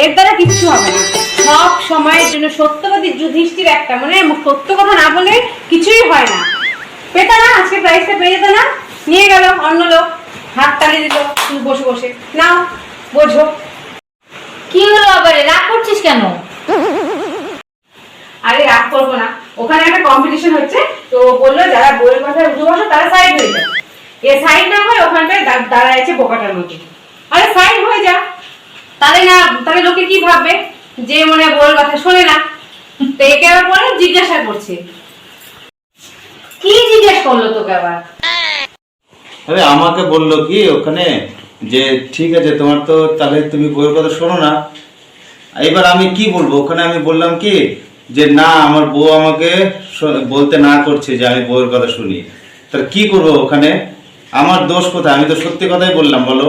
এর দ্বারা কিচ্ছু হবে না। সব সময়ের জন্য সত্যবাদী যুধিষ্ঠির একটা, মানে সত্য কথা না বলে কিছুই হয় না। পেতা না, আজকে প্রাইসটা পেয়ে যেত না, নিয়ে গেল অন্য লোক, হাত তালি দিল, তুমি বসে বসে নাও বোঝো। কি হলো আবার, রাগ করছিস কেন? আরে রাগ করবো না, ওখানে একটা কম্পিটিশন হচ্ছে, তো বললো যারা বইয়ের কথায় উঠে বসো তারা সাইড হয়ে যায়। এ সাইড না হয় ওখানটায় দাঁড়ায় আছে বোকাটার মতো। আরে সাইড হয়ে যা, তাহলে না, তাহলে লোকে কি ভাববে যে মনে বইয়ের কথা শোনে না। তো একে আবার পরে জিজ্ঞাসা করছে। কি জিজ্ঞেস করলো তোকে আবার? আরে আমাকে বললো কি ওখানে যে ঠিক আছে তোমার তো তাহলে তুমি বইয়ের কথা শোনো না। এবার আমি কি বলবো ওখানে? আমি বললাম কি যে না, আমার বউ আমাকে বলতে না করছে যে আমি বউয়ের কথা শুনি। তাহলে কি করবো ওখানে? আমার দোষ কোথায়? আমি তো সত্যি কথাই বললাম, বলো।